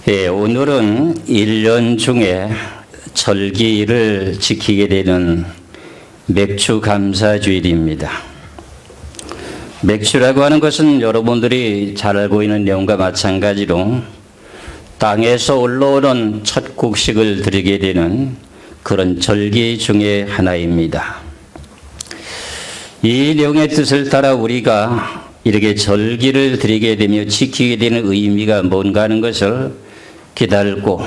네, 오늘은 1년 중에 절기를 지키게 되는 맥주 감사주일입니다. 맥주라고 하는 것은 여러분들이 잘 알고 있는 내용과 마찬가지로 땅에서 올라오는 첫 곡식을 드리게 되는 그런 절기 중에 하나입니다. 이 내용의 뜻을 따라 우리가 이렇게 절기를 드리게 되며 지키게 되는 의미가 뭔가 하는 것을 기다리고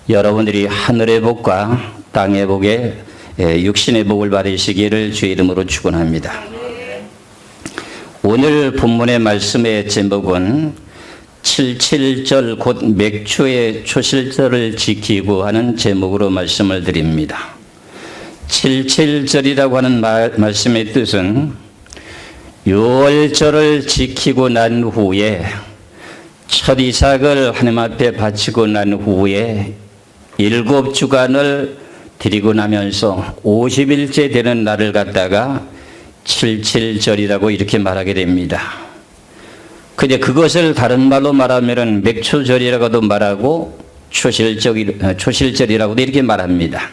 여러분들이 하늘의 복과 땅의 복에 육신의 복을 받으시기를 주의 이름으로 축원합니다. 오늘 본문의 말씀의 제목은 77절 곧 맥주의 초실절을 지키고 하는 제목으로 말씀을 드립니다. 77절이라고 하는 말씀의 뜻은 6월절을 지키고 난 후에 첫 이삭을 하나님 앞에 바치고 난 후에 7주간을 드리고 나면서 50일째 되는 날을 갖다가 77절이라고 이렇게 말하게 됩니다. 근데 그것을 다른 말로 말하면 맥초절이라고도 말하고 초실절이라고도 이렇게 말합니다.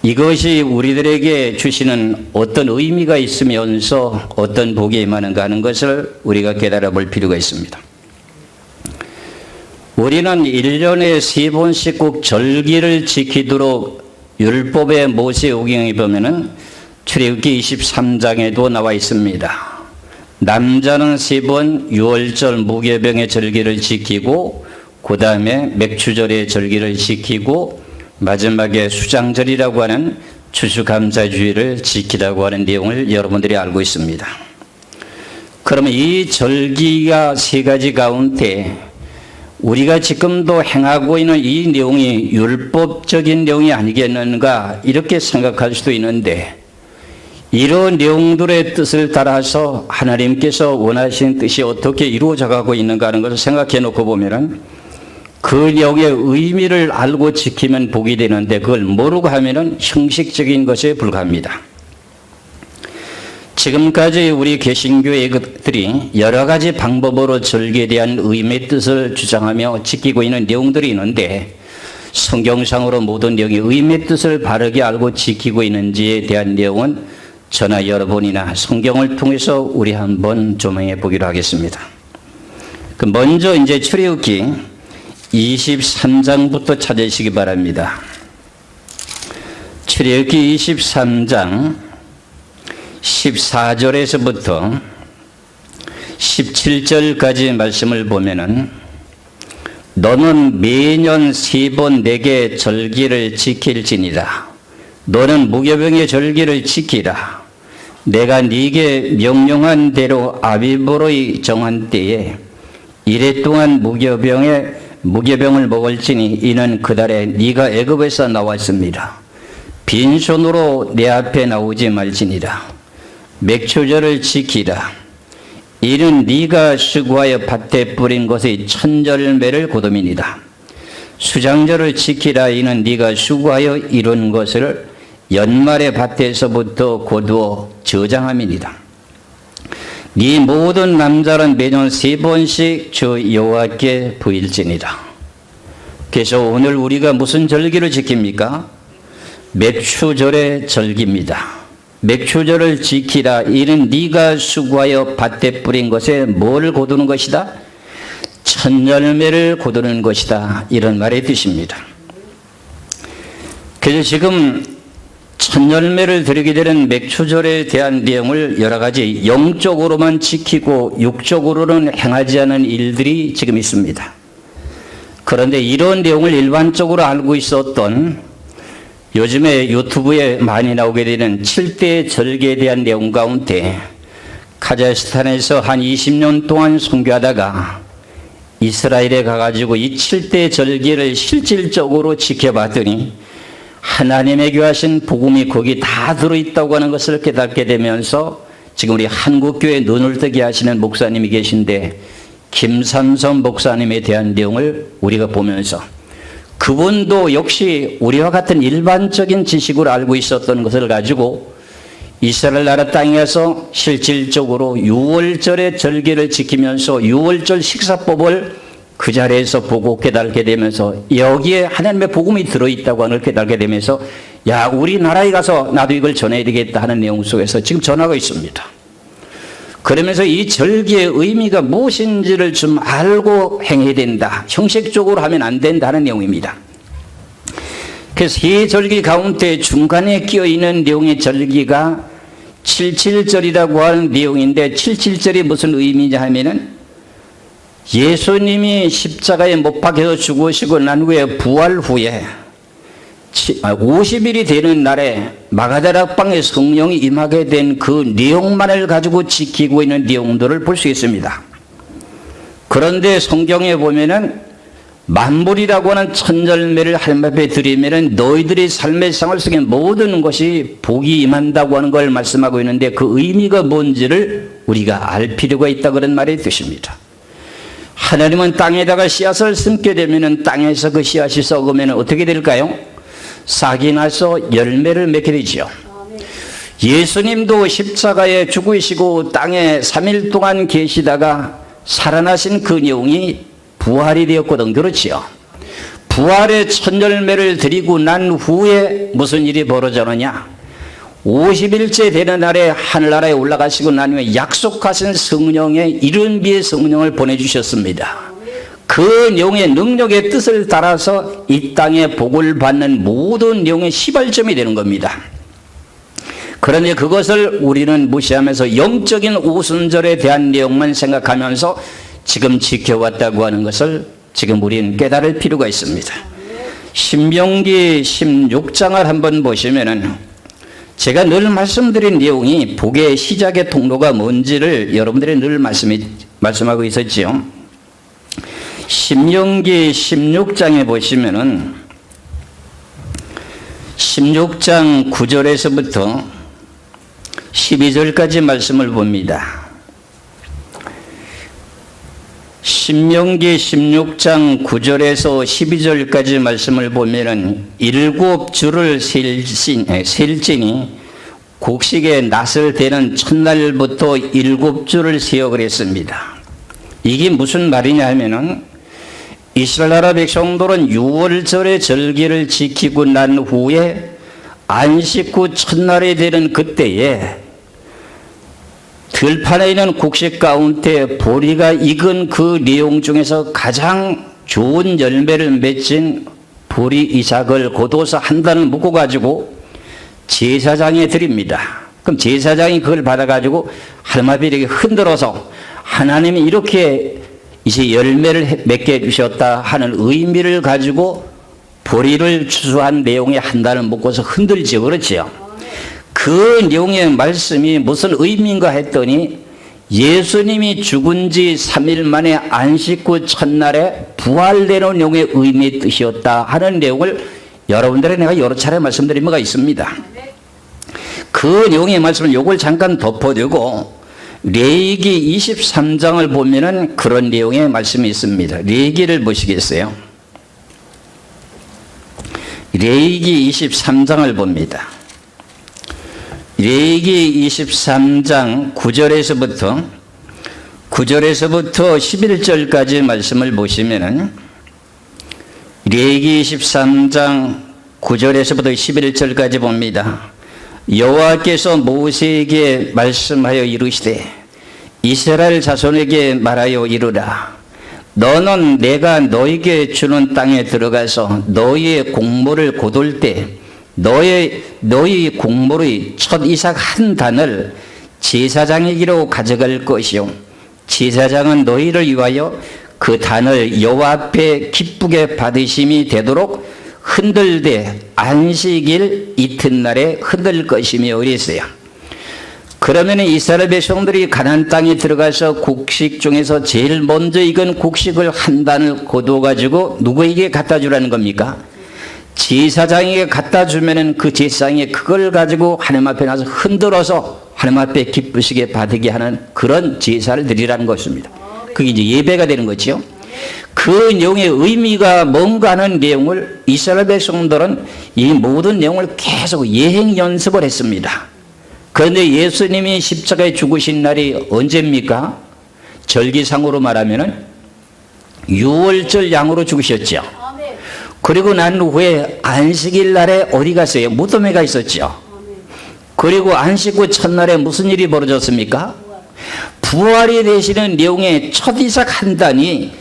이것이 우리들에게 주시는 어떤 의미가 있으면서 어떤 복이 임하는가 하는 것을 우리가 깨달아 볼 필요가 있습니다. 우리는 1년에 3번씩 꼭 절기를 지키도록 율법의 모세오경에 보면은 출애굽기 23장에도 나와 있습니다. 남자는 3번 6월절 무교병의 절기를 지키고 그 다음에 맥주절의 절기를 지키고 마지막에 수장절이라고 하는 추수감사주일을 지키라고 하는 내용을 여러분들이 알고 있습니다. 그러면 이 절기가 3가지 가운데 우리가 지금도 행하고 있는 이 내용이 율법적인 내용이 아니겠는가 이렇게 생각할 수도 있는데 이런 내용들의 뜻을 따라서 하나님께서 원하시는 뜻이 어떻게 이루어져 가고 있는가 하는 것을 생각해 놓고 보면은 그 내용의 의미를 알고 지키면 복이 되는데 그걸 모르고 하면은 형식적인 것에 불과합니다. 지금까지 우리 개신교회들이 여러 가지 방법으로 절기에 대한 의미의 뜻을 주장하며 지키고 있는 내용들이 있는데 성경상으로 모든 내용의 의미의 뜻을 바르게 알고 지키고 있는지에 대한 내용은 저나 여러분이나 성경을 통해서 우리 한번 조명해 보기로 하겠습니다. 먼저 이제 출애굽기 23장부터 찾으시기 바랍니다. 출애굽기 23장 14절에서부터 17절까지 말씀을 보면은 너는 매년 3번 내게 절기를 지킬지니라. 너는 무교병의 절기를 지키라. 내가 네게 명령한 대로 아비보로의 정한 때에 이래 동안 무교병을 먹을지니 이는 그달에 네가 애굽에서 나왔습니다. 빈손으로 내 앞에 나오지 말지니라. 맥초절을 지키라. 이는 네가 수고하여 밭에 뿌린 것의 천절매를 거둠이니라. 수장절을 지키라. 이는 네가 수고하여 이룬 것을 연말의 밭에서부터 거두어 저장함이니라. 네 모든 남자는 매년 3번씩 저 여호와께 부일지니라. 그래서 오늘 우리가 무슨 절기를 지킵니까? 맥추절의 절기입니다. 맥추절을 지키라. 이는 네가 수고하여 밭에 뿌린 것에 뭘 거두는 것이다? 천열매를 거두는 것이다. 이런 말의 뜻입니다. 그래서 지금 천열매를 드리게 되는 맥추절에 대한 내용을 여러 가지 영적으로만 지키고 육적으로는 행하지 않은 일들이 지금 있습니다. 그런데 이런 내용을 일반적으로 알고 있었던 요즘에 유튜브에 많이 나오게 되는 7대 절기에 대한 내용 가운데 카자흐스탄에서 한 20년 동안 선교하다가 이스라엘에 가가지고 이 7대 절기를 실질적으로 지켜봤더니 하나님에게 하신 복음이 거기 다 들어있다고 하는 것을 깨닫게 되면서 지금 우리 한국교회 눈을 뜨게 하시는 목사님이 계신데 김삼선 목사님에 대한 내용을 우리가 보면서 그분도 역시 우리와 같은 일반적인 지식으로 알고 있었던 것을 가지고 이스라엘 나라 땅에서 실질적으로 6월절의 절기를 지키면서 6월절 식사법을 그 자리에서 보고 깨닫게 되면서 여기에 하나님의 복음이 들어있다고 하는 걸 깨닫게 되면서 야, 우리나라에 가서 나도 이걸 전해야 되겠다 하는 내용 속에서 지금 전하고 있습니다. 그러면서 이 절기의 의미가 무엇인지를 좀 알고 행해야 된다. 형식적으로 하면 안 된다 하는 내용입니다. 그래서 이 절기 가운데 중간에 끼어있는 내용의 절기가 77절이라고 하는 내용인데 77절이 무슨 의미냐 하면은 예수님이 십자가에 못 박혀서 죽으시고 난 후에 부활 후에 50일이 되는 날에 마가다락방에 성령이 임하게 된 그 내용만을 가지고 지키고 있는 내용들을 볼 수 있습니다. 그런데 성경에 보면은 만물이라고 하는 천절매를 하나님 앞에 드리면은 너희들이 삶의 생활 속에 모든 것이 복이 임한다고 하는 걸 말씀하고 있는데 그 의미가 뭔지를 우리가 알 필요가 있다 그런 말의 뜻입니다. 하나님은 땅에다가 씨앗을 심게 되면은 땅에서 그 씨앗이 썩으면 어떻게 될까요? 싹이 나서 열매를 맺게 되지요. 예수님도 십자가에 죽으시고 땅에 3일 동안 계시다가 살아나신 그 내용이 부활이 되었거든. 그렇지요. 부활의 첫 열매를 드리고 난 후에 무슨 일이 벌어졌느냐? 50일째 되는 날에 하늘나라에 올라가시고 난 후에 약속하신 성령의 이른 비의 성령을 보내주셨습니다. 그 내용의 능력의 뜻을 따라서 이 땅에 복을 받는 모든 내용의 시발점이 되는 겁니다. 그런데 그것을 우리는 무시하면서 영적인 오순절에 대한 내용만 생각하면서 지금 지켜왔다고 하는 것을 지금 우리는 깨달을 필요가 있습니다. 신명기 16장을 한번 보시면은 제가 늘 말씀드린 내용이 복의 시작의 통로가 뭔지를 여러분들이 늘 말씀하고 있었지요. 신명기 16장에 보시면은 16장 9절에서부터 12절까지 말씀을 봅니다. 신명기 16장 9절에서 12절까지 말씀을 보면은 7주를 셀지니 곡식의 낫을 대는 첫날부터 7주를 세어 그랬습니다. 이게 무슨 말이냐 하면은 이스라엘 나라 백성들은 6월절의 절기를 지키고 난 후에 안식 후 첫날이 되는 그때에 들판에 있는 곡식 가운데 보리가 익은 그 내용 중에서 가장 좋은 열매를 맺힌 보리 이삭을 거둬서 한 단을 묶어가지고 제사장에 드립니다. 그럼 제사장이 그걸 받아가지고 하나님 앞에 이렇게 흔들어서 하나님이 이렇게 이제 열매를 맺게 해주셨다 하는 의미를 가지고 보리를 추수한 내용의 한 단을 묶어서 흔들죠. 그렇지요? 그 내용의 말씀이 무슨 의미인가 했더니 예수님이 죽은 지 3일 만에 안식 후 첫날에 부활되는 내용의 의미의 뜻이었다 하는 내용을 여러분들에게 내가 여러 차례 말씀드린 바가 있습니다. 그 내용의 말씀을 요걸 잠깐 덮어두고 레위기 23장을 보면은 그런 내용의 말씀이 있습니다. 레위기를 보시겠어요? 레위기 23장을 봅니다. 레위기 23장 9절에서부터 11절까지 말씀을 보시면은 레위기 23장 9절에서부터 11절까지 봅니다. 여호와께서 모세에게 말씀하여 이르시되 이스라엘 자손에게 말하여 이르라. 너는 내가 너에게 주는 땅에 들어가서 너희의 곡물을 거둘 때 너희 곡물의 첫 이삭 한 단을 제사장에게로 가져갈 것이요 제사장은 너희를 위하여 그 단을 여호와 앞에 기쁘게 받으심이 되도록 흔들되 안식일 이튿날에 흔들 것이며 이랬어요. 그러면 이스라엘 백성들이 가나안 땅에 들어가서 곡식 중에서 제일 먼저 익은 곡식을 한 단을 거두어 가지고 누구에게 갖다 주라는 겁니까? 제사장에게 갖다 주면은 그 제사장이 그걸 가지고 하나님 앞에 나서 흔들어서 하나님 앞에 기쁘시게 받게 하는 그런 제사를 드리라는 것입니다. 그게 이제 예배가 되는 거지요. 그 내용의 의미가 뭔가 하는 내용을 이스라엘 백성들은 이 모든 내용을 계속 예행 연습을 했습니다. 그런데 예수님이 십자가에 죽으신 날이 언제입니까? 절기상으로 말하면은 유월절 양으로 죽으셨죠. 아멘. 그리고 난 후에 안식일 날에 어디 갔어요? 무덤에 가 있었죠. 그리고 안식 후 첫날에 무슨 일이 벌어졌습니까? 부활이 되시는 내용의 첫 이삭 한 단이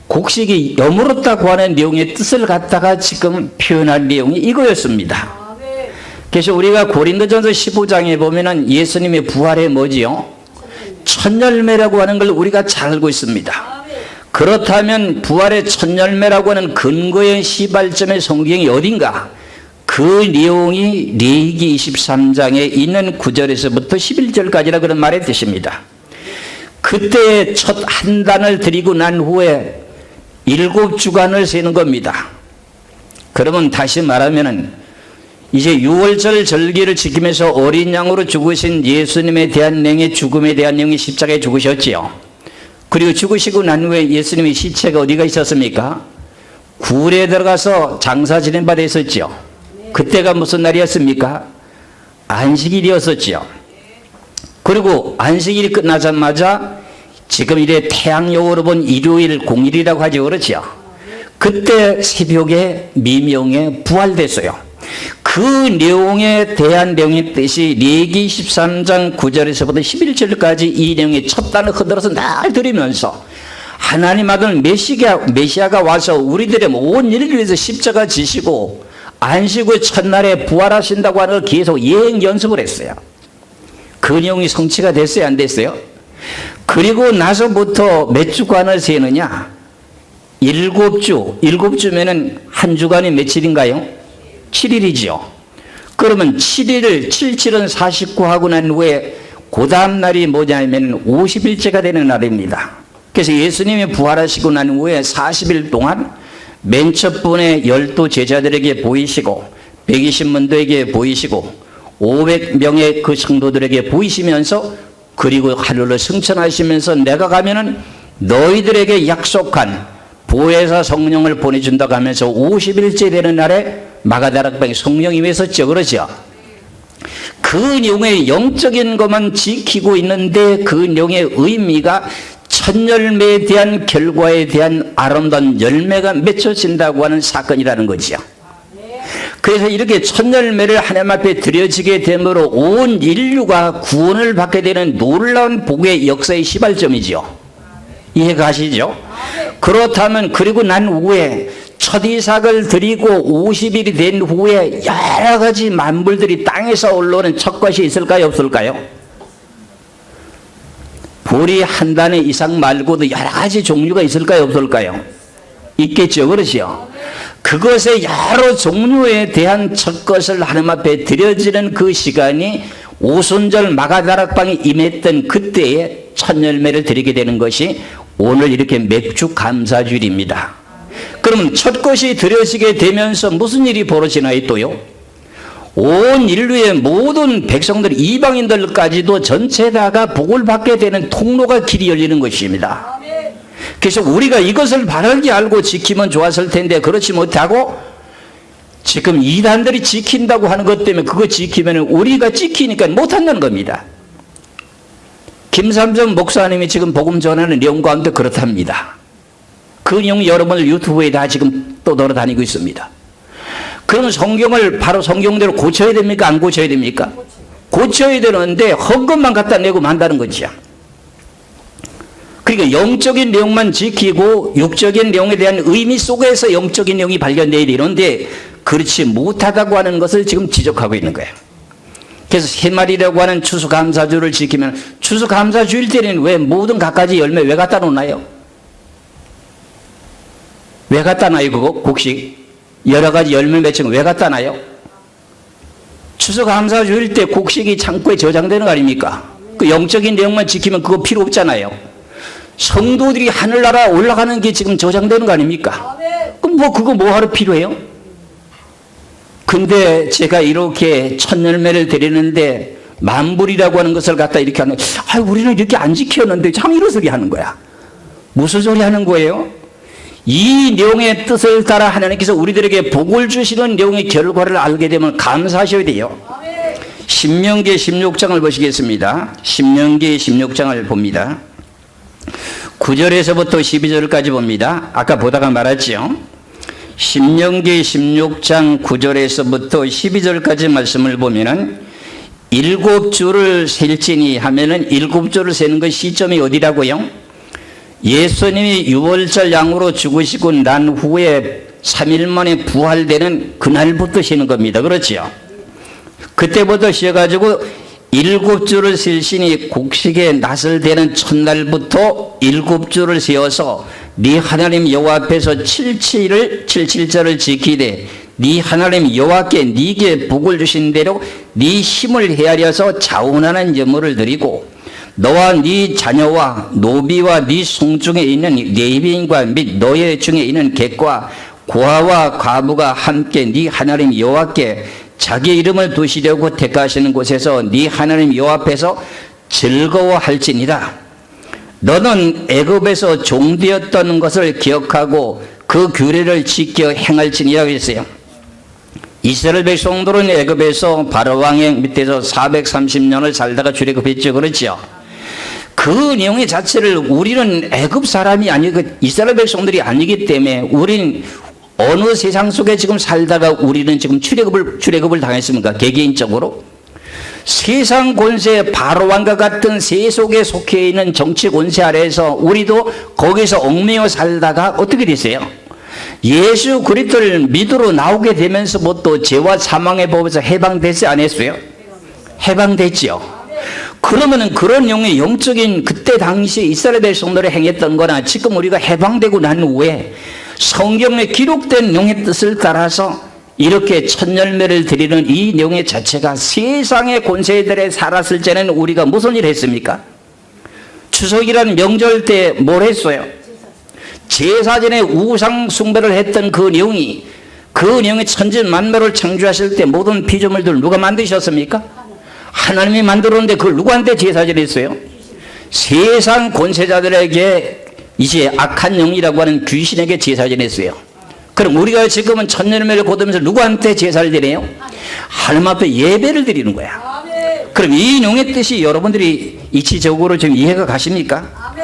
곡식이 여물었다고 하는 내용의 뜻을 갖다가 지금 표현한 내용이 이거였습니다. 아멘. 그래서 우리가 고린도전서 15장에 보면은 예수님의 부활의 뭐지요? 첫 열매라고 하는 걸 우리가 잘 알고 있습니다. 아멘. 그렇다면 부활의 첫 열매라고 하는 근거의 시발점의 성경이 어딘가? 그 내용이 레위기 23장에 있는 9절에서부터 11절까지라 그런 말의 뜻입니다. 그때 첫 한 단을 드리고 난 후에 7주간을 세는 겁니다. 그러면 다시 말하면은 이제 유월절 절기를 지키면서 어린 양으로 죽으신 예수님에 대한 내용의 죽음에 대한 내용이 십자가에 죽으셨지요. 그리고 죽으시고 난 후에 예수님의 시체가 어디가 있었습니까? 굴에 들어가서 장사 지낸 바 됐었죠. 그때가 무슨 날이었습니까? 안식일이었었죠. 그리고 안식일이 끝나자마자 지금 이래 태양력으로 본 일요일 공일이라고 하죠. 그렇죠? 그때 새벽에 미명에 부활됐어요. 그 내용에 대한 내용의 뜻이 레위기 23장 9절에서부터 11절까지 이 내용의 첫 단을 흔들어서 날 들으면서 하나님 아들 메시아가 와서 우리들의 온 일을 위해서 십자가 지시고 안식 후 첫날에 부활하신다고 하는 걸 계속 예행 연습을 했어요. 그 내용이 성취가 됐어요? 안 됐어요? 그리고 나서부터 몇 주간을 세느냐? 7주. 7주면은 한 주간이 며칠인가요? 7일이죠. 그러면 7일을 77은 49 하고 난 후에 그 다음 날이 뭐냐면 50일째가 되는 날입니다. 그래서 예수님이 부활하시고 난 후에 40일 동안 맨 첫 번에 12 제자들에게 보이시고 120문도에게 보이시고 500명의 그 성도들에게 보이시면서 그리고 하늘로 승천하시면서 내가 가면은 너희들에게 약속한 보혜사 성령을 보내준다고 하면서 50일째 되는 날에 마가다락방에 성령이 임했었죠. 그러죠? 그 내용의 영적인 것만 지키고 있는데 그 내용의 의미가 첫 열매에 대한 결과에 대한 아름다운 열매가 맺혀진다고 하는 사건이라는 거죠. 그래서 이렇게 첫 열매를 하나님 앞에 드려지게 됨으로 온 인류가 구원을 받게 되는 놀라운 복의 역사의 시발점이죠. 이해가 가시죠? 그렇다면 그리고 난 후에 첫 이삭을 드리고 50일이 된 후에 여러 가지 만물들이 땅에서 올라오는 첫 것이 있을까요? 없을까요? 보리 한 단의 이상 말고도 여러 가지 종류가 있을까요? 없을까요? 있겠죠. 그렇죠? 그것의 여러 종류에 대한 첫 것을 하나님 앞에 드려지는 그 시간이 오순절 마가다락방에 임했던 그때의 첫 열매를 드리게 되는 것이 오늘 이렇게 맥주 감사주일입니다. 그러면 첫 것이 드려지게 되면서 무슨 일이 벌어지나요? 또요? 온 인류의 모든 백성들 이방인들까지도 전체다가 복을 받게 되는 통로가 길이 열리는 것입니다. 그래서 우리가 이것을 바르게 알고 지키면 좋았을 텐데 그렇지 못하고 지금 이단들이 지킨다고 하는 것 때문에 그거 지키면 우리가 지키니까 못한다는 겁니다. 김삼정 목사님이 지금 복음 전하는 내용 가운데 그렇답니다. 그 내용 여러분들 유튜브에 다 지금 또 돌아다니고 있습니다. 그러면 성경을 바로 성경대로 고쳐야 됩니까? 안 고쳐야 됩니까? 고쳐야 되는데 헛것만 갖다 내고 만다는 거죠. 그러니까 영적인 내용만 지키고 육적인 내용에 대한 의미 속에서 영적인 내용이 발견되어야 되는데 그렇지 못하다고 하는 것을 지금 지적하고 있는 거예요. 그래서 새말이라고 하는 추수감사주를 지키면 추수감사주일 때는 왜 모든 갖가지 열매 왜 갖다 놓나요? 왜 갖다 놔요? 그거 곡식 여러 가지 열매 맺힌 거 왜 갖다 놔요? 추수감사주일 때 곡식이 창고에 저장되는 거 아닙니까? 그 영적인 내용만 지키면 그거 필요 없잖아요. 성도들이 하늘나라 올라가는 게 지금 저장되는 거 아닙니까? 그럼 뭐 그거 뭐하러 필요해요? 근데 제가 이렇게 첫 열매를 드리는데 만불이라고 하는 것을 갖다 이렇게 하는, 우리는 이렇게 안 지켰는데 참 이런 소리 하는 거야. 무슨 소리 하는 거예요? 이 내용의 뜻을 따라 하나님께서 우리들에게 복을 주시는 내용의 결과를 알게 되면 감사하셔야 돼요. 신명기 16장을 보시겠습니다. 신명기 16장을 봅니다. 9절에서부터 12절까지 봅니다. 아까 보다가 말했죠. 신명기 16장 9절에서부터 12절까지 말씀을 보면은 7주를 셀지니 하면은 7주를 세는 그 시점이 어디라고요? 예수님이 유월절 양으로 죽으시고 난 후에 3일 만에 부활되는 그날부터 쉬는 겁니다. 그렇죠? 그때부터 쉬어가지고 7주를 셀시니 곡식의 낫을 대는 첫날부터 7주를 세어서 네 하나님 여호와 앞에서 77절을 지키되 네 하나님 여호와께 네게 복을 주신 대로 네 힘을 헤아려서 자원하는 예물을 드리고 너와 네 자녀와 노비와 네 송중에 있는 레위인과 및 너의 중에 있는 객과 고아와 과부가 함께 네 하나님 여호와께 자기 이름을 두시려고 택하시는 곳에서 네 하나님 여호와 앞에서 즐거워할지니라. 너는 애굽에서 종되었던 것을 기억하고 그 규례를 지켜 행할지니라 했어요. 이스라엘 백성들은 애굽에서 바로 왕의 밑에서 430년을 살다가 출애굽했죠. 그렇죠? 그 내용의 자체를 우리는 애굽 사람이 아니고 이스라엘 백성들이 아니기 때문에 우리는 어느 세상 속에 지금 살다가 우리는 지금 출애굽을 당했습니까? 개개인적으로 세상 권세 바로왕과 같은 세속에 속해 있는 정치 권세 아래에서 우리도 거기서 얽매여 살다가 어떻게 됐어요? 예수 그리스도를 믿으러 나오게 되면서부터 죄와 사망의 법에서 해방되지 않았어요? 해방됐죠. 그러면은 그런 용의 영적인 그때 당시 이스라엘 백성들이 행했던 거나 지금 우리가 해방되고 난 후에 성경에 기록된 용의 뜻을 따라서 이렇게 첫 열매를 드리는 이 내용의 자체가 세상의 권세들에 살았을 때는 우리가 무슨 일 했습니까? 추석이라는 명절 때 뭘 했어요? 제사전에 우상 숭배를 했던 그 내용이 그 내용의 천지 만물을 창조하실 때 모든 피조물들 누가 만드셨습니까? 하나님이 만들었는데 그걸 누구한테 제사전 했어요? 세상 권세자들에게 이제 악한 영이라고 하는 귀신에게 제사전 했어요. 그럼 우리가 지금은 천년매를 거두면서 누구한테 제사를 드려요? 하나님 앞에 예배를 드리는 거야. 그럼 이 용의 뜻이 여러분들이 이치적으로 지금 이해가 가십니까?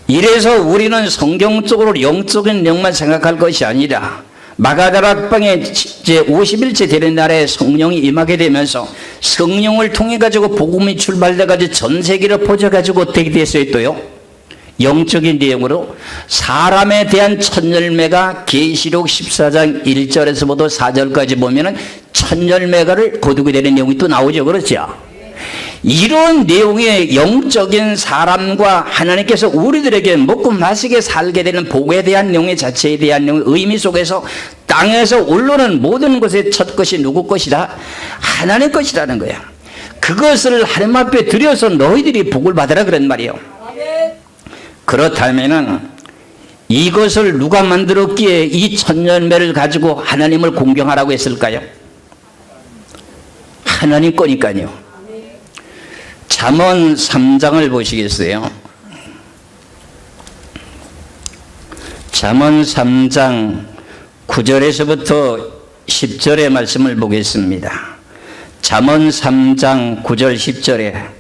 이래서 우리는 성경적으로 영적인 영만 생각할 것이 아니라 마가다락방에 이제 50일째 되는 날에 성령이 임하게 되면서 성령을 통해 가지고 복음이 출발돼 가지고 전 세계를 퍼져 가지고 어떻게 됐어요? 또요 영적인 내용으로 사람에 대한 첫 열매가 계시록 14장 1절에서부터 4절까지 보면은 첫 열매가를 거두게 되는 내용이 또 나오죠. 그렇죠? 이런 내용의 영적인 사람과 하나님께서 우리들에게 먹고 마시게 살게 되는 복에 대한 내용의 자체에 대한 내용의 의미 속에서 땅에서 올라오는 모든 것의 첫 것이 누구 것이다? 하나님 것이라는 거야. 그것을 하나님 앞에 드려서 너희들이 복을 받으라 그런 말이에요. 그렇다면은 이것을 누가 만들었기에 이 천년매를 가지고 하나님을 공경하라고 했을까요? 하나님 거니까요. 잠언 3장을 보시겠어요? 잠언 3장 9절에서부터 10절의 말씀을 보겠습니다. 잠언 3장 9절 10절에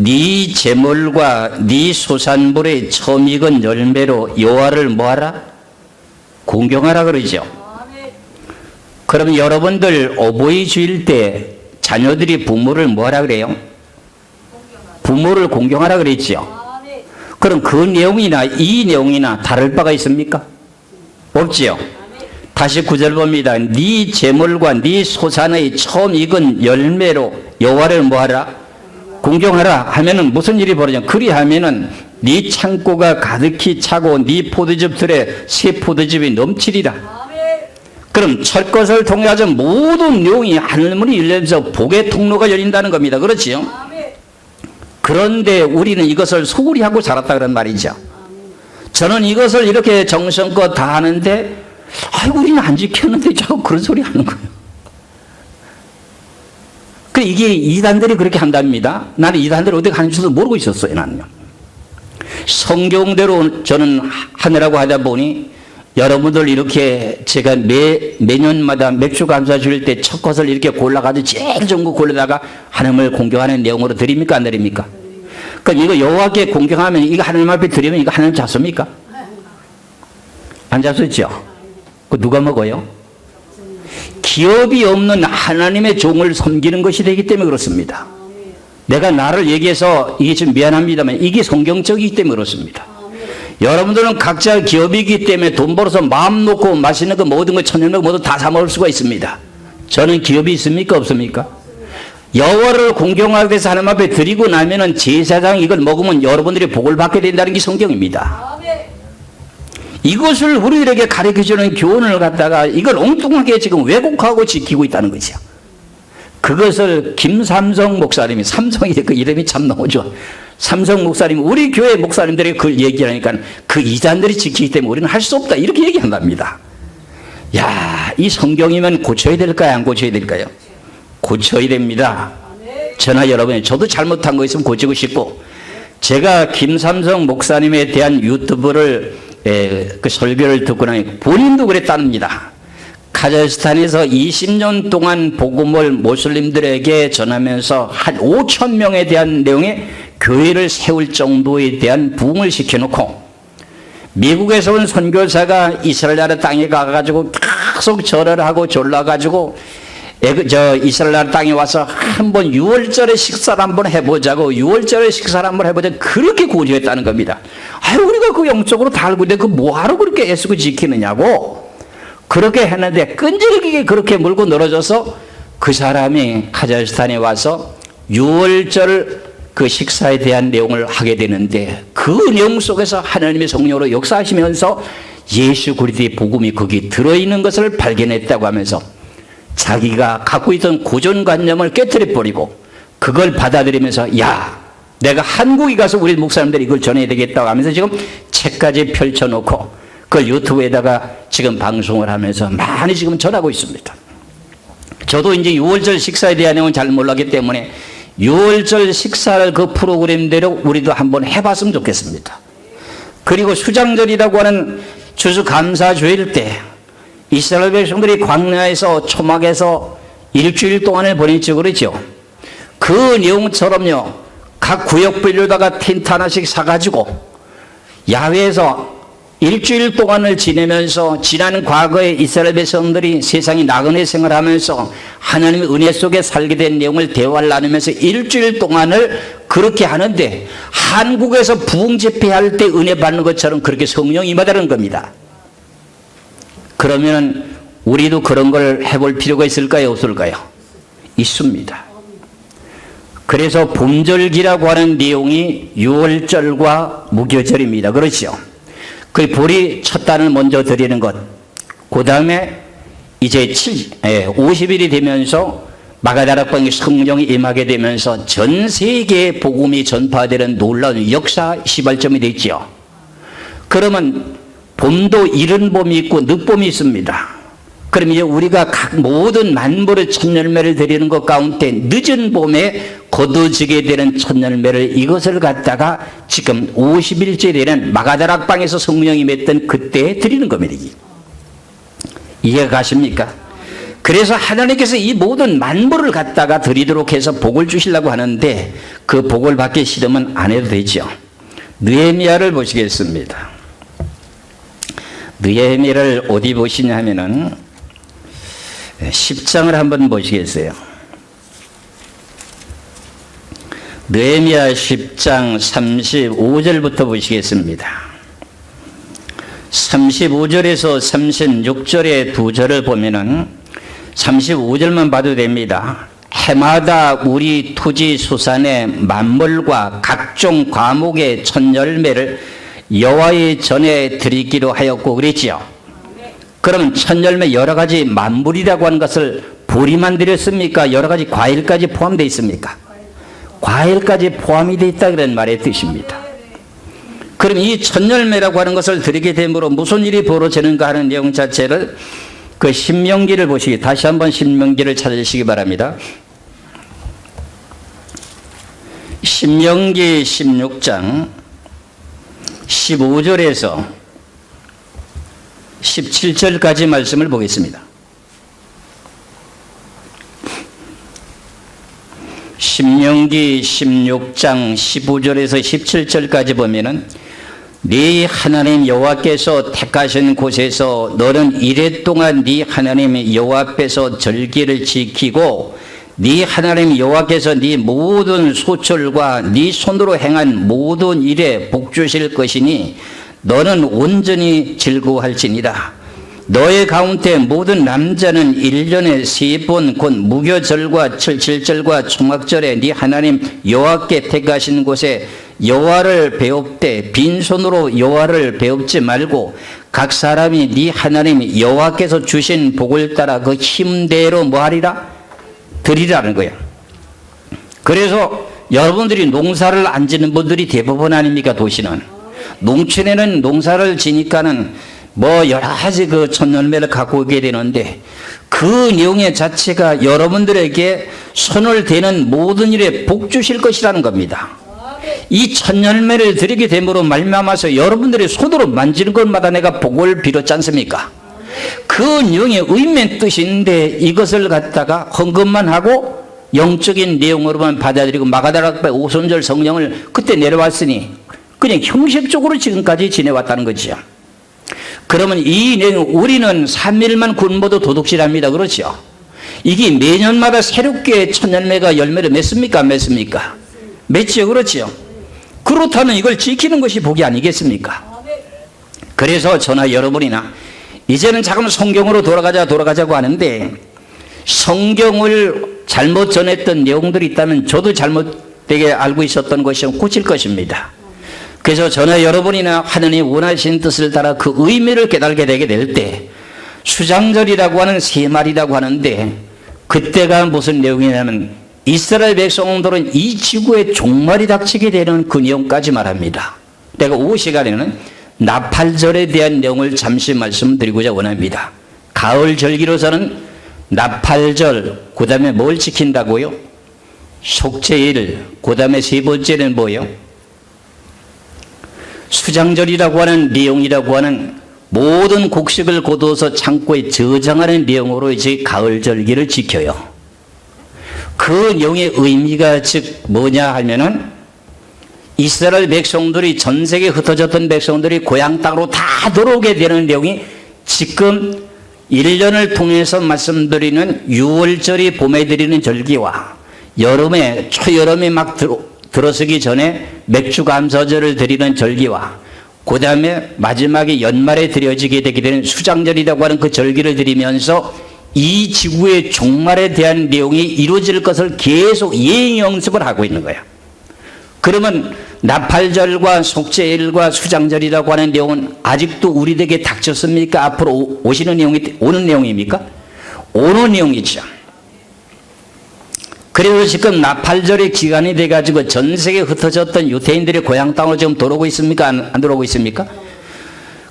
네 재물과 네 소산물의 처음 익은 열매로 여호와를 뭐하라? 공경하라 그러죠. 그럼 여러분들 어버이 주일 때 자녀들이 부모를 뭐하라 그래요? 부모를 공경하라 그랬죠. 그럼 그 내용이나 이 내용이나 다를 바가 있습니까? 없지요. 다시 9절 봅니다. 네 재물과 네 소산의 처음 익은 열매로 여호와를 뭐하라? 공경하라 하면은 무슨 일이 벌어져? 그리하면은 네 창고가 가득히 차고 네 포도즙들에 새 포도즙이 넘치리라. 그럼 첫 것을 통해서 모든 내용이 하늘문이 열려서 복의 통로가 열린다는 겁니다. 그렇지요? 그런데 우리는 이것을 소홀히 하고 자랐다 그런 말이죠. 저는 이것을 이렇게 정성껏 다 하는데 아이고 우리는 안 지켰는데 자꾸 그런 소리 하는 거예요. 이게 이단들이 그렇게 한답니다. 나는 이단들이 어떻게 하는 줄도 모르고 있었어요. 나는요. 성경대로 저는 하느라고 하다 보니 여러분들 이렇게 제가 매년마다 맥주 감사 주일 때 첫 것을 이렇게 골라가지고 제일 좋은 거 골라다가 하나님을 공경하는 내용으로 드립니까? 안 드립니까? 그럼 이거 여호와께 공경하면 이거 하나님 앞에 드리면 이거 하나님 잡습니까? 안 잡수죠? 그 누가 먹어요? 기업이 없는 하나님의 종을 섬기는 것이 되기 때문에 그렇습니다. 내가 나를 얘기해서 이게 좀 미안합니다만 이게 성경적이기 때문에 그렇습니다. 여러분들은 각자 기업이기 때문에 돈 벌어서 마음 놓고 맛있는 거 모든 거 천연력 모두 다 사 먹을 수가 있습니다. 저는 기업이 있습니까? 없습니까? 여호와를 공경하기 위해서 하나님 앞에 드리고 나면은 제사장 이걸 먹으면 여러분들이 복을 받게 된다는 게 성경입니다. 이것을 우리들에게 가르쳐주는 교훈을 갖다가 이걸 엉뚱하게 지금 왜곡하고 지키고 있다는 거죠. 그것을 김삼성 목사님이, 삼성이 그 이름이 참 너무 좋아. 삼성 목사님, 우리 교회 목사님들이 그걸 얘기하니까 그 이단들이 지키기 때문에 우리는 할 수 없다. 이렇게 얘기한답니다. 야, 이 성경이면 고쳐야 될까요? 안 고쳐야 될까요? 고쳐야 됩니다. 저나 여러분이, 저도 잘못한 거 있으면 고치고 싶고, 제가 김삼성 목사님에 대한 유튜브를 그 설교를 듣고 나니 본인도 그랬답니다. 카자흐스탄에서 20년 동안 복음을 모슬림들에게 전하면서 한 5천 명에 대한 내용의 교회를 세울 정도에 대한 부흥을 시켜놓고 미국에서 온 선교사가 이스라엘 나라 땅에 가가지고 계속 절을 하고 졸라가지고 이스라엘 나라 땅에 와서 한번 6월절에 식사를 한번 해보자고 6월절에 식사를 한번 해보자 그렇게 고집했다는 겁니다. 아유 우리가 그 영적으로 다 알고 있는데 그 뭐하러 그렇게 애쓰고 지키느냐고 그렇게 했는데 끈질기게 그렇게 물고 늘어져서 그 사람이 카자흐스탄에 와서 6월절 그 식사에 대한 내용을 하게 되는데 그 내용 속에서 하나님의 성령으로 역사하시면서 예수 그리스도의 복음이 거기 들어있는 것을 발견했다고 하면서 자기가 갖고 있던 고정관념을 깨뜨려 버리고 그걸 받아들이면서 야 내가 한국에 가서 우리 목사님들이 이걸 전해야 되겠다고 하면서 지금 책까지 펼쳐놓고 그걸 유튜브에다가 지금 방송을 하면서 많이 지금 전하고 있습니다. 저도 이제 6월절 식사에 대한 내용은 잘 몰랐기 때문에 6월절 식사를 그 프로그램대로 우리도 한번 해봤으면 좋겠습니다. 그리고 수장절이라고 하는 추수감사주일 때 이스라엘 백성들이 광야에서 초막에서 일주일 동안을 보냈죠. 그렇죠? 그 내용처럼요. 각 구역별로다가 텐트 하나씩 사가지고 야외에서 일주일 동안을 지내면서 지난 과거에 이스라엘 백성들이 세상이 나그네 생활하면서 하나님의 은혜 속에 살게 된 내용을 대화를 나누면서 일주일 동안을 그렇게 하는데 한국에서 부흥 집회할 때 은혜 받는 것처럼 그렇게 성령이 임하다는 겁니다. 그러면 우리도 그런 걸 해볼 필요가 있을까요? 없을까요? 있습니다. 그래서 봄절기라고 하는 내용이 6월절과 무교절입니다. 그렇죠? 그 보리 첫 단을 먼저 드리는 것. 그 다음에 이제 50일이 되면서 마가다락방에 성령이 임하게 되면서 전 세계에 복음이 전파되는 놀라운 역사 시발점이 됐죠. 그러면 봄도 이른 봄이 있고 늦봄이 있습니다. 그럼 이제 우리가 각 모든 만물의 첫 열매를 드리는 것 가운데 늦은 봄에 거두지게 되는 첫 열매를 이것을 갖다가 지금 50일째 되는 마가다락방에서 성령이 맺던 그때에 드리는 겁니다. 이해가 가십니까? 그래서 하나님께서 이 모든 만물을 갖다가 드리도록 해서 복을 주시려고 하는데 그 복을 받기 싫으면 안 해도 되죠. 느헤미야를 보시겠습니다. 느헤미야를 어디 보시냐 하면은 10장을 한번 보시겠어요. 느헤미야 10장 35절부터 보시겠습니다. 35절에서 36절의 두 절을 보면은 35절만 봐도 됩니다. 해마다 우리 토지 수산의 만물과 각종 과목의 첫 열매를 여호와의 전에 드리기로 하였고 그랬지요. 그러면 첫 열매 여러 가지 만물이라고 하는 것을 보리만 드렸습니까? 여러 가지 과일까지 포함되어 있습니까? 과일까지 포함이 되어 있다 그런 말의 뜻입니다. 그럼 이 첫 열매라고 하는 것을 드리게 되므로 무슨 일이 벌어지는가 하는 내용 자체를 그 신명기를 보시기 다시 한번 신명기를 찾으시기 바랍니다. 신명기 16장 15절에서 17절까지 말씀을 보겠습니다. 신명기 16장 15절에서 17절까지 보면은 네 하나님 여호와께서 택하신 곳에서 너는 이래 동안 네 하나님 여호와 앞에서 절기를 지키고 네 하나님 여호와께서 네 모든 소철과 네 손으로 행한 모든 일에 복 주실 것이니 너는 온전히 즐거워할지니라. 너의 가운데 모든 남자는 1년에 3번 곧 무교절과 칠칠절과 총각절에 네 하나님 여호와께 택하신 곳에 여호와를 배웁되 빈손으로 여호와를 배웁지 말고 각 사람이 네 하나님 여호와께서 주신 복을 따라 그 힘대로 뭐하리라? 드리라는 거예요. 그래서 여러분들이 농사를 안 지는 분들이 대부분 아닙니까? 도시는 농촌에는 농사를 지니까는 뭐 여러 가지 그 천열매를 갖고 오게 되는데 그 내용의 자체가 여러분들에게 손을 대는 모든 일에 복 주실 것이라는 겁니다. 이 천열매를 드리게 됨으로 말미암아서 여러분들이 손으로 만지는 것마다 내가 복을 빌었지 않습니까? 그 내용의 의미의 뜻인데 이것을 갖다가 헌금만 하고 영적인 내용으로만 받아들이고 마가다락방 오순절 성령을 그때 내려왔으니 그냥 형식적으로 지금까지 지내왔다는 거죠. 그러면 이 내용 우리는 3일만 굶어도 도둑질합니다. 그렇죠? 이게 매년마다 새롭게 천열매가 열매를 맺습니까? 안 맺습니까? 맺죠. 그렇죠? 그렇다면 이걸 지키는 것이 복이 아니겠습니까? 그래서 저나 여러분이나 이제는 자꾸만 성경으로 돌아가자고 하는데 성경을 잘못 전했던 내용들이 있다면 저도 잘못되게 알고 있었던 것이 고칠 것입니다. 그래서 저나 여러분이나 하나님 원하신 뜻을 따라 그 의미를 깨달게 되게 될 때 수장절이라고 하는 3마리라고 하는데 그때가 무슨 내용이냐면 이스라엘 백성들은 이 지구에 종말이 닥치게 되는 그 내용까지 말합니다. 내가 오후 시간에는 나팔절에 대한 내용을 잠시 말씀드리고자 원합니다. 가을 절기로서는 나팔절, 그 다음에 뭘 지킨다고요? 속죄일, 그 다음에 3번째는 뭐예요? 수장절이라고 하는 내용이라고 하는 모든 곡식을 거두어서 창고에 저장하는 내용으로 이제 가을 절기를 지켜요. 그 내용의 의미가 즉 뭐냐 하면은 이스라엘 백성들이 전 세계에 흩어졌던 백성들이 고향 땅으로 다 들어오게 되는 내용이 지금 1년을 통해서 말씀드리는 6월절이 봄에 드리는 절기와 여름에 초여름이 막 들어서기 전에 맥주감사절을 드리는 절기와 그 다음에 마지막에 연말에 드려지게 되게 되는 수장절이라고 하는 그 절기를 드리면서 이 지구의 종말에 대한 내용이 이루어질 것을 계속 예행연습을 하고 있는 거예요. 그러면 나팔절과 속죄일과 수장절이라고 하는 내용은 아직도 우리에게 닥쳤습니까? 앞으로 오시는 내용이 오는 내용입니까? 오는 내용이죠. 그래서 지금 나팔절의 기간이 돼가지고 전 세계에 흩어졌던 유대인들의 고향 땅으로 지금 들어오고 있습니까? 안 들어오고 있습니까?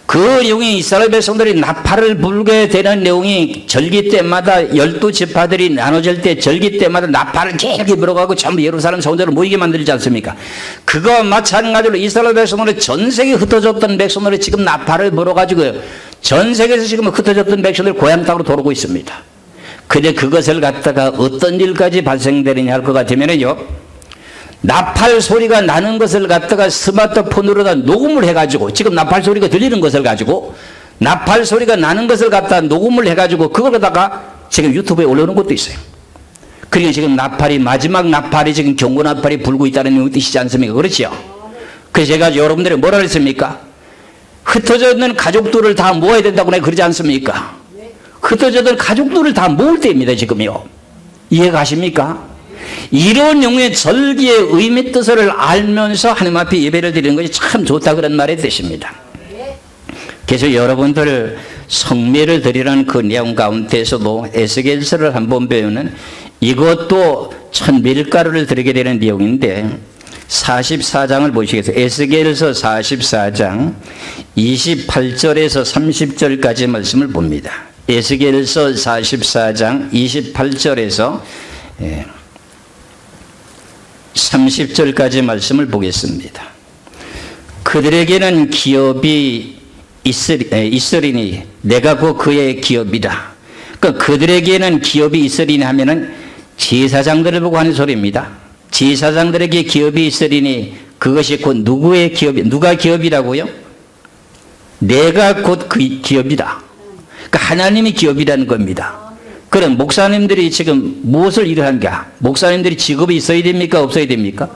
그 내용이 이스라엘 백성들이 나팔을 불게 되는 내용이 절기 때마다 12지파들이 나눠질 때 절기 때마다 나팔을 길게 불어가고 전부 예루살렘 성전으로 모이게 만들지 않습니까? 그거와 마찬가지로 이스라엘 백성들이 전 세계에 흩어졌던 백성들이 지금 나팔을 불어가지고 전 세계에서 지금 흩어졌던 백성들이 고향 땅으로 돌아오고 있습니다. 근데 그것을 갖다가 어떤 일까지 발생되느냐 할 것 같으면요, 나팔 소리가 나는 것을 갖다가 스마트폰으로다 녹음을 해가지고 지금 나팔 소리가 들리는 것을 가지고 나팔 소리가 나는 것을 갖다 녹음을 해가지고 그걸 갖다가 지금 유튜브에 올려놓은 것도 있어요. 그러니까 지금 나팔이 마지막 나팔이 지금 경고 나팔이 불고 있다는 뜻이지 않습니까? 그렇죠? 그래서 제가 여러분들이 뭐라 그랬습니까? 흩어져 있는 가족들을 다 모아야 된다고 내가 그러지 않습니까? 흩어져 있는 가족들을 다 모을 때입니다. 지금요. 이해가십니까? 이런 용의 절기의 의미 뜻을 알면서 하나님 앞에 예배를 드리는 것이 참 좋다 그런 말의 뜻입니다. 그래서 여러분들 성례를 드리라는 그 내용 가운데서도 에스겔서를 한번 배우는 이것도 천 밀가루를 드리게 되는 내용인데 44장을 보시겠어요? 에스겔서 44장 28절에서 30절까지 말씀을 봅니다. 에스겔서 44장 28절에서 30절까지 말씀을 보겠습니다. 그들에게는 기업이 있으리니 내가 곧 그의 기업이다. 그러니까 그들에게는 기업이 있으리니 하면은 제사장들을 보고 하는 소리입니다. 제사장들에게 기업이 있으리니 그것이 곧 누구의 기업이, 누가 기업이라고요? 내가 곧 그 기업이다. 그러니까 하나님이 기업이라는 겁니다. 그럼 목사님들이 지금 무엇을 일을 하는가? 목사님들이 직업이 있어야 됩니까? 없어야 됩니까?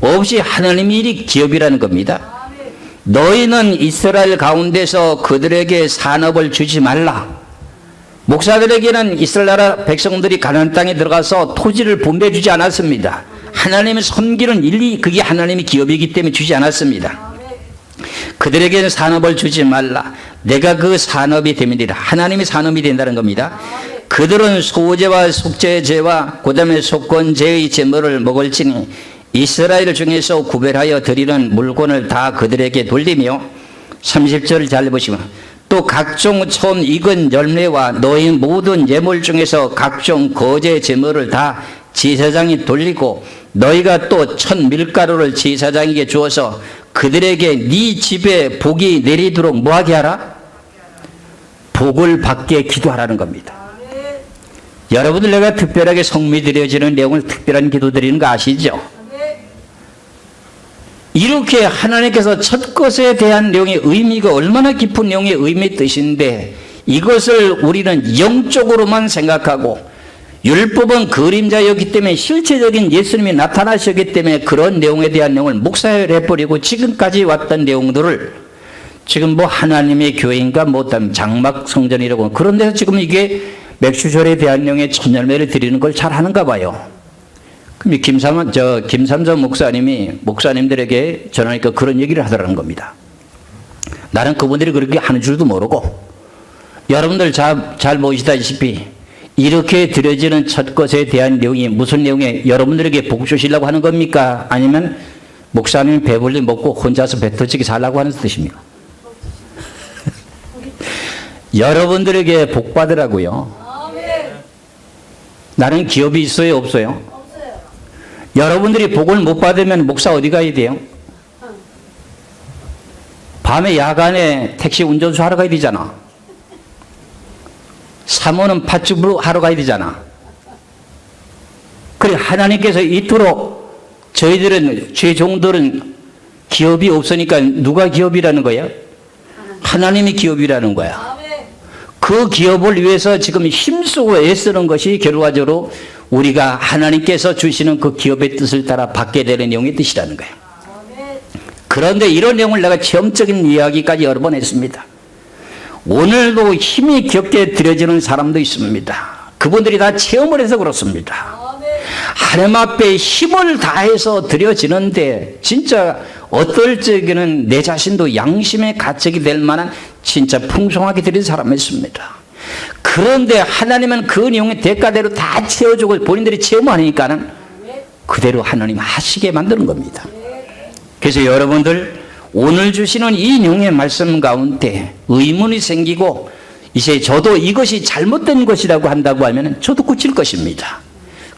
없이 하나님의 일이 기업이라는 겁니다. 너희는 이스라엘 가운데서 그들에게 산업을 주지 말라. 목사들에게는 이스라엘 나라 백성들이 가나안 땅에 들어가서 토지를 분배주지 않았습니다. 하나님의 섬기는 일이 그게 하나님의 기업이기 때문에 주지 않았습니다. 그들에게는 산업을 주지 말라. 내가 그 산업이 되면이라. 하나님의 산업이 된다는 겁니다. 그들은 소제와 속죄제와 그 다음에 속건제의 제물을 먹을지니 이스라엘 중에서 구별하여 드리는 물건을 다 그들에게 돌리며 30절을 잘 보시면 또 각종 촌 익은 열매와 너희 모든 예물 중에서 각종 거제 제물을 다 제사장이 돌리고 너희가 또 천 밀가루를 제사장에게 주어서 그들에게 네 집에 복이 내리도록 뭐하게 하라? 복을 받게 기도하라는 겁니다. 여러분들 내가 특별하게 성미 드려지는 내용을 특별한 기도 드리는 거 아시죠? 이렇게 하나님께서 첫 것에 대한 내용의 의미가 얼마나 깊은 내용의 의미 뜻인데 이것을 우리는 영적으로만 생각하고 율법은 그림자였기 때문에 실체적인 예수님이 나타나셨기 때문에 그런 내용에 대한 내용을 묵살해버리고 지금까지 왔던 내용들을 지금 뭐 하나님의 교회인가 뭐 장막 성전이라고 그런 데서 지금 이게 맥주절에 대한 내용의 첫 열매를 드리는 걸 잘 하는가 봐요. 그럼 김삼전 목사님들에게 전하니까 그런 얘기를 하더라는 겁니다. 나는 그분들이 그렇게 하는 줄도 모르고 여러분들 잘 보시다시피 이렇게 드려지는 첫 것에 대한 내용이 무슨 내용에 여러분들에게 복 주시려고 하는 겁니까? 아니면 목사님 배불리 먹고 혼자서 배 터지게 살라고 하는 뜻입니까? 여러분들에게 복 받으라고요. 나는 기업이 있어요, 없어요? 없어요. 여러분들이 복을 못 받으면 목사 어디 가야 돼요? 밤에 야간에 택시 운전수 하러 가야 되잖아. 사모는 팥죽으로 하러 가야 되잖아. 그래 하나님께서 이토록 저희들은 죄종들은 기업이 없으니까 누가 기업이라는 거야? 하나님이 기업이라는 거야. 그 기업을 위해서 지금 힘쓰고 애쓰는 것이 결과적으로 우리가 하나님께서 주시는 그 기업의 뜻을 따라 받게 되는 내용의 뜻이라는 거예요. 그런데 이런 내용을 내가 체험적인 이야기까지 여러 번 했습니다. 오늘도 힘이 겹게 드려지는 사람도 있습니다. 그분들이 다 체험을 해서 그렇습니다. 하나님 앞에 힘을 다해서 드려지는데 진짜 어떨 적에는 내 자신도 양심의 가책이 될 만한 진짜 풍성하게 드린 사람이 있습니다. 그런데 하나님은 그 내용의 대가대로 다 채워주고 본인들이 체험하니까는 그대로 하나님 하시게 만드는 겁니다. 그래서 여러분들 오늘 주시는 이 내용의 말씀 가운데 의문이 생기고 이제 저도 이것이 잘못된 것이라고 한다고 하면 저도 고칠 것입니다.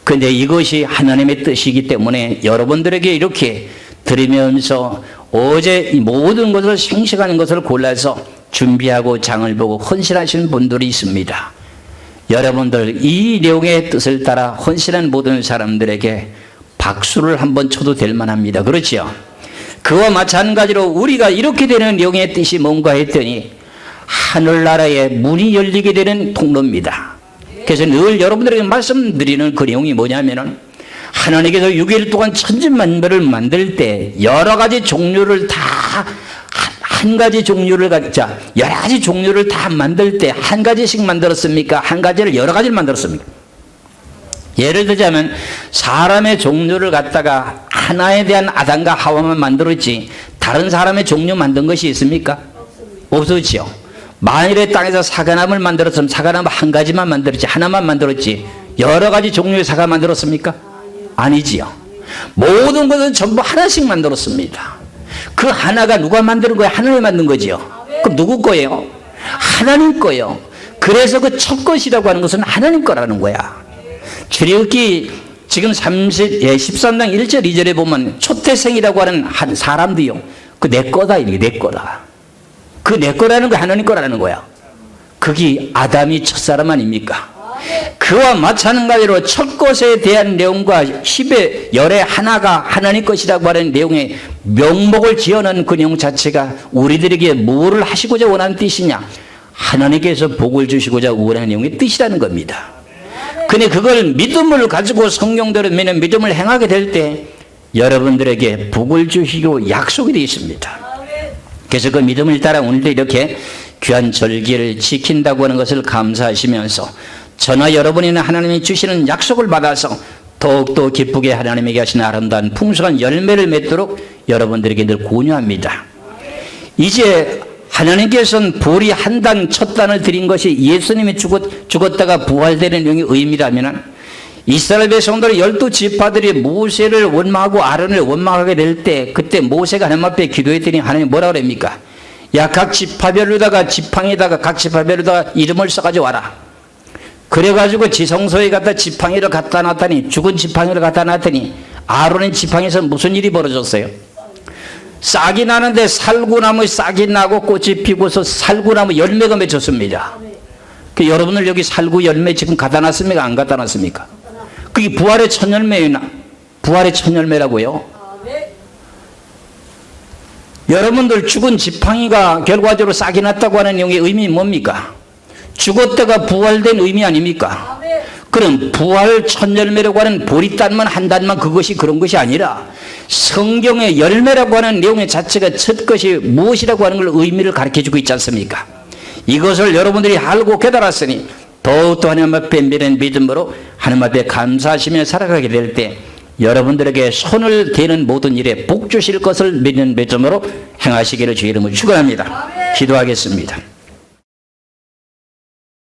그런데 이것이 하나님의 뜻이기 때문에 여러분들에게 이렇게 드리면서 어제 이 모든 것을 생식하는 것을 골라서 준비하고 장을 보고 헌신하시는 분들이 있습니다. 여러분들 이 내용의 뜻을 따라 헌신한 모든 사람들에게 박수를 한번 쳐도 될 만합니다. 그렇죠? 그와 마찬가지로 우리가 이렇게 되는 내용의 뜻이 뭔가 했더니 하늘나라에 문이 열리게 되는 통로입니다. 그래서 늘 여러분들에게 말씀드리는 그 내용이 뭐냐면은 하나님께서 6일 동안 천지만물을 만들 때 여러 가지 종류를 다 한 가지 종류를 여러 가지 종류를 다 만들 때 한 가지씩 만들었습니까? 한 가지를 여러 가지를 만들었습니까? 예를 들자면 사람의 종류를 갖다가 하나에 대한 아담과 하와만 만들었지 다른 사람의 종류 만든 것이 있습니까? 없었지요. 만일에 땅에서 사과나무를 만들었으면 사과나무 한 가지만 만들었지 하나만 만들었지 여러 가지 종류의 사과 만들었습니까? 아니지요. 모든 것은 전부 하나씩 만들었습니다. 그 하나가 누가 만드는 거예요? 하나님이 만든 거지요. 그럼 누구 거예요? 하나님 거예요. 그래서 그 첫 것이라고 하는 것은 하나님 거라는 거야. 출애굽기 지금 13장 1절 2절에 보면 초태생이라고 하는 한 사람도요. 그 내 거다 이게 내 거다. 그 내 거라는 거 하나님 거라는 거야. 그게 아담이 첫사람 아닙니까? 그 그와 마찬가지로 첫 것에 대한 내용과 10의 열의 하나가 하나님 것이라고 하는 내용의 명목을 지어놓은 그 내용 자체가 우리들에게 뭐를 하시고자 원하는 뜻이냐? 하나님께서 복을 주시고자 원하는 내용의 뜻이라는 겁니다. 근데 그걸 믿음을 가지고 성령대로 믿음을 행하게 될 때 여러분들에게 복을 주시고 약속이 되어 있습니다. 그래서 그 믿음을 따라 오늘도 이렇게 귀한 절기를 지킨다고 하는 것을 감사하시면서 저나 여러분이나 하나님이 주시는 약속을 받아서 더욱더 기쁘게 하나님에게 하시는 아름다운 풍성한 열매를 맺도록 여러분들에게 늘 권유합니다. 이제 하나님께서는 보리 한 단, 첫 단을 드린 것이 예수님이 죽었다가 부활되는 내용의 의미라면 이스라엘 백성들 12지파들이 모세를 원망하고 아론을 원망하게 될 때 그때 모세가 하나님 앞에 기도했더니 하나님 뭐라 그럽니까? 야, 각 지파별로다가 지팡이에다가 각 지파별로다가 이름을 써가지고 와라. 그래가지고 지성소에 갖다 지팡이를 갖다 놨더니 죽은 지팡이를 갖다 놨더니 아론의 지팡이에서 무슨 일이 벌어졌어요? 싹이 나는데 살구나무 싹이 나고 꽃이 피고서 살구나무 열매가 맺혔습니다. 그 여러분들 여기 살구 열매 지금 갖다 놨습니까? 안 갖다 놨습니까? 그게 부활의 첫 열매나 부활의 첫 열매라고요. 여러분들 죽은 지팡이가 결과적으로 싹이 났다고 하는 내용의 의미는 뭡니까? 죽었다가 부활된 의미 아닙니까? 그럼 부활 첫 열매라고 하는 보리단만 한 단만 그것이 그런 것이 아니라 성경의 열매라고 하는 내용의 자체가 첫 것이 무엇이라고 하는 걸 의미를 가르쳐주고 있지 않습니까? 이것을 여러분들이 알고 깨달았으니 더욱더 하나님 앞에 믿음으로 하나님 앞에 감사하시며 살아가게 될 때 여러분들에게 손을 대는 모든 일에 복 주실 것을 믿는 믿음으로 행하시기를 주의 이름으로 축원합니다. 기도하겠습니다.